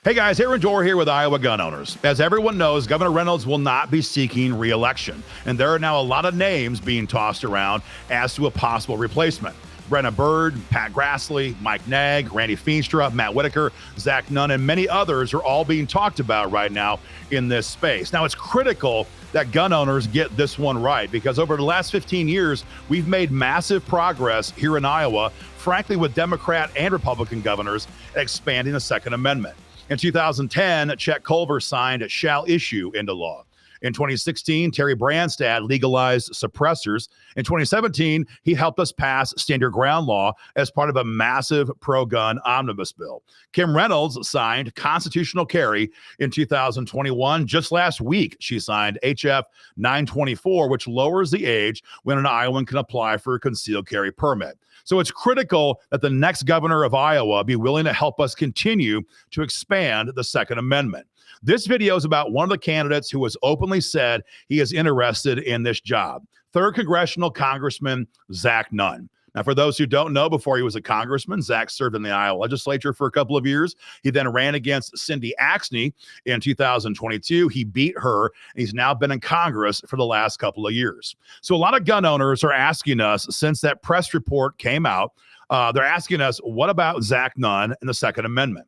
Hey guys, Aaron Dorr here with Iowa Gun Owners. As everyone knows, Governor Reynolds will not be seeking re-election, and there are now a lot of names being tossed around as to a possible replacement. Brenna Bird, Pat Grassley, Mike Nagg, Randy Feenstra, Matt Whitaker, Zach Nunn, and many others are all being talked about right now in this space. Now, it's critical that gun owners get this one right, because over the last 15 years, we've made massive progress here in Iowa, frankly, with Democrat and Republican governors expanding the Second Amendment. In 2010, Chet Culver signed a shall issue into law. In 2016, Terry Branstad legalized suppressors. In 2017, he helped us pass stand your ground law as part of a massive pro-gun omnibus bill. Kim Reynolds signed constitutional carry in 2021. Just last week, she signed HF 924, which lowers the age when an Iowan can apply for a concealed carry permit. So it's critical that the next governor of Iowa be willing to help us continue to expand the Second Amendment. This video is about one of the candidates who has openly said he is interested in this job, 3rd Congressional Congressman Zach Nunn. Now, for those who don't know, before he was a congressman, Zach served in the Iowa legislature for a couple of years. He then ran against Cindy Axne in 2022. He beat her, and he's now been in Congress for the last couple of years. So a lot of gun owners are asking us, since that press report came out, they're asking us, what about Zach Nunn and the Second Amendment?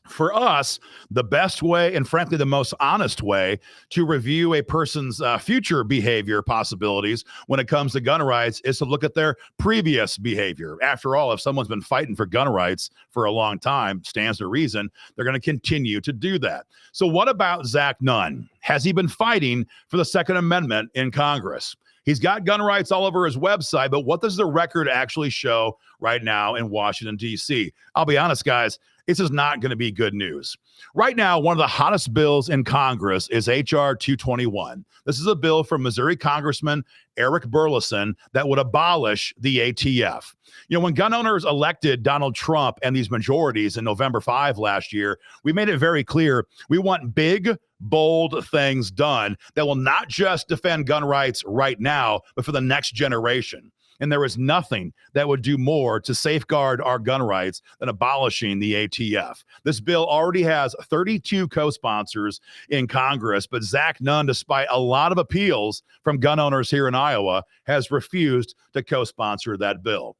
For us, the best way, and frankly, the most honest way to review a person's future behavior possibilities when it comes to gun rights is to look at their previous behavior. After all, if someone's been fighting for gun rights for a long time, stands to reason they're going to continue to do that. So what about Zach Nunn? Has he been fighting for the Second Amendment in Congress? He's got gun rights all over his website, but what does the record actually show right now in Washington, D.C.? I'll be honest, guys, this is not going to be good news. Right now, one of the hottest bills in Congress is H.R. 221. This is a bill from Missouri Congressman Eric Burleson that would abolish the ATF. You know, when gun owners elected Donald Trump and these majorities in November 5 last year, we made it very clear we want big, bold things done that will not just defend gun rights right now, but for the next generation. And there is nothing that would do more to safeguard our gun rights than abolishing the ATF. This bill already has 32 co-sponsors in Congress, but Zach Nunn, despite a lot of appeals from gun owners here in Iowa, has refused to co-sponsor that bill.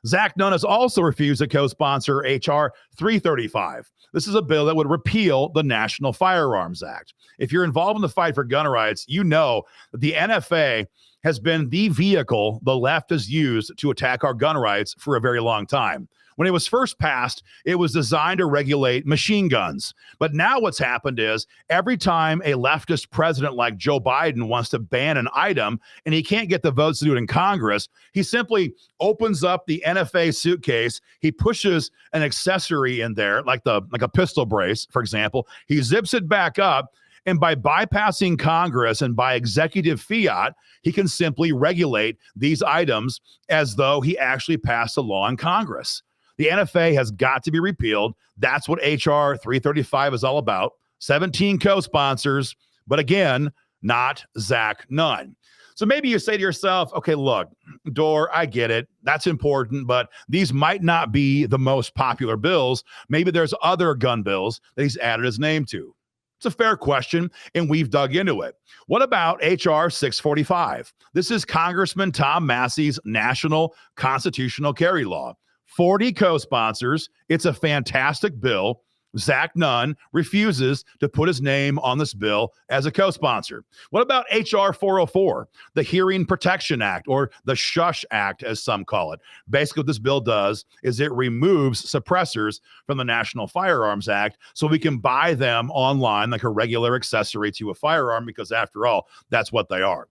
Zach Nunn has also refused to co-sponsor H.R. 335. This is a bill that would repeal the National Firearms Act. If you're involved in the fight for gun rights, you know that the NFA has been the vehicle the left has used to attack our gun rights for a very long time. When it was first passed, it was designed to regulate machine guns. But now what's happened is every time a leftist president like Joe Biden wants to ban an item and he can't get the votes to do it in Congress, he simply opens up the NFA suitcase. He pushes an accessory in there, like a pistol brace, for example. He zips it back up. And by bypassing Congress and by executive fiat, he can simply regulate these items as though he actually passed a law in Congress. The NFA has got to be repealed. That's what H.R. 335 is all about. 17 co-sponsors, but again, not Zach Nunn. So maybe you say to yourself, okay, look, Dorr, I get it. That's important, but these might not be the most popular bills. Maybe there's other gun bills that he's added his name to. It's a fair question, and we've dug into it. What about H.R. 645? This is Congressman Tom Massey's national constitutional carry law. 40 co-sponsors. It's a fantastic bill. Zach Nunn refuses to put his name on this bill as a co-sponsor. What about H.R. 404, the Hearing Protection Act, or the Shush Act, as some call it? Basically, what this bill does is it removes suppressors from the National Firearms Act so we can buy them online like a regular accessory to a firearm, because after all, that's what they are.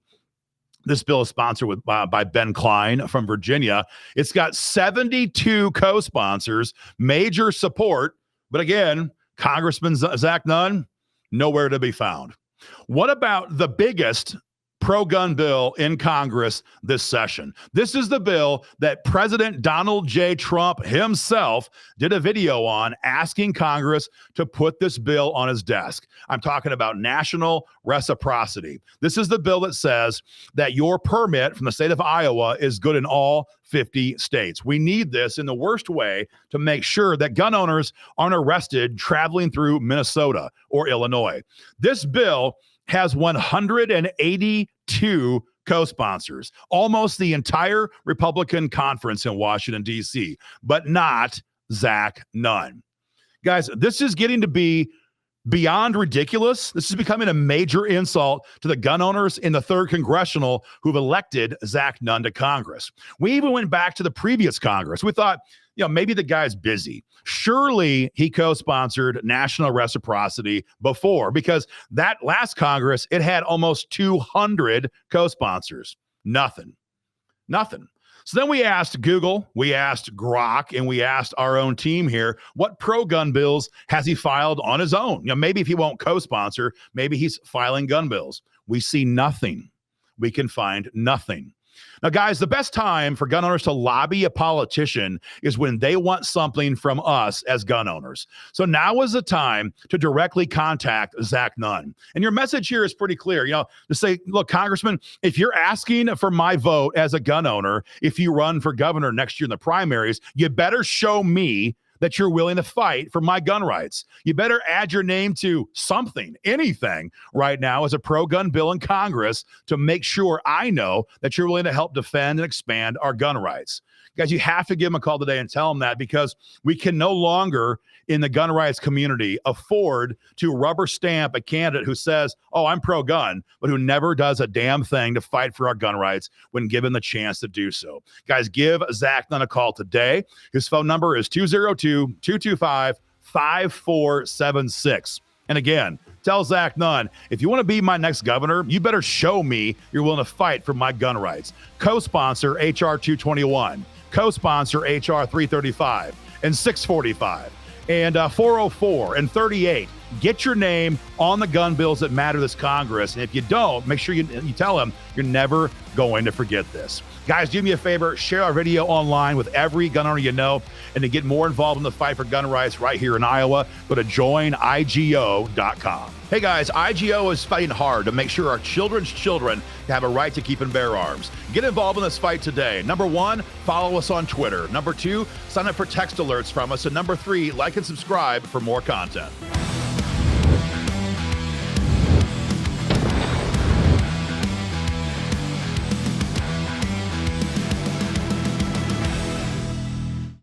This bill is sponsored by Ben Klein from Virginia. It's got 72 co-sponsors, major support. But again, Congressman Zach Nunn, nowhere to be found. What about the biggest pro-gun bill in Congress this session. This is the bill that President Donald J. Trump himself did a video on, asking Congress to put this bill on his desk. I'm talking about national reciprocity. This is the bill that says that your permit from the state of Iowa is good in all 50 states. We need this in the worst way to make sure that gun owners aren't arrested traveling through Minnesota or Illinois. This bill has 182 co-sponsors, almost the entire Republican conference in Washington, D.C., but not Zach Nunn. Guys, this is getting to be beyond ridiculous. This is becoming a major insult to the gun owners in the 3rd Congressional who've elected Zach Nunn to Congress. We even went back to the previous Congress. We thought, maybe the guy's busy. Surely he co-sponsored national reciprocity before, because that last Congress, it had almost 200 co-sponsors. Nothing. So then we asked Google, we asked Grok, and we asked our own team here, what pro-gun bills has he filed on his own? Maybe if he won't co-sponsor, maybe he's filing gun bills. We see nothing. We can find nothing. Now, guys, the best time for gun owners to lobby a politician is when they want something from us as gun owners. So now is the time to directly contact Zach Nunn. And your message here is pretty clear. To say, look, Congressman, if you're asking for my vote as a gun owner, if you run for governor next year in the primaries, you better show me that you're willing to fight for my gun rights. You better add your name to something, anything right now as a pro-gun bill in Congress to make sure I know that you're willing to help defend and expand our gun rights. Guys, you have to give them a call today and tell them that, because we can no longer in the gun rights community afford to rubber stamp a candidate who says, oh, I'm pro-gun, but who never does a damn thing to fight for our gun rights when given the chance to do so. Guys, give Zach Nunn a call today. His phone number is 202-225-5476. And again, tell Zach Nunn, if you want to be my next governor, you better show me you're willing to fight for my gun rights. Co-sponsor H.R. 221, co-sponsor H.R. 335 and 645 and 404 and 38. Get your name on the gun bills that matter this Congress. And if you don't, make sure you tell them you're never going to forget this. Guys, do me a favor, share our video online with every gun owner you know. And to get more involved in the fight for gun rights right here in Iowa, go to joinigo.com. Hey guys, IGO is fighting hard to make sure our children's children have a right to keep and bear arms. Get involved in this fight today. Number 1, follow us on Twitter. Number 2, sign up for text alerts from us. And number 3, like and subscribe for more content.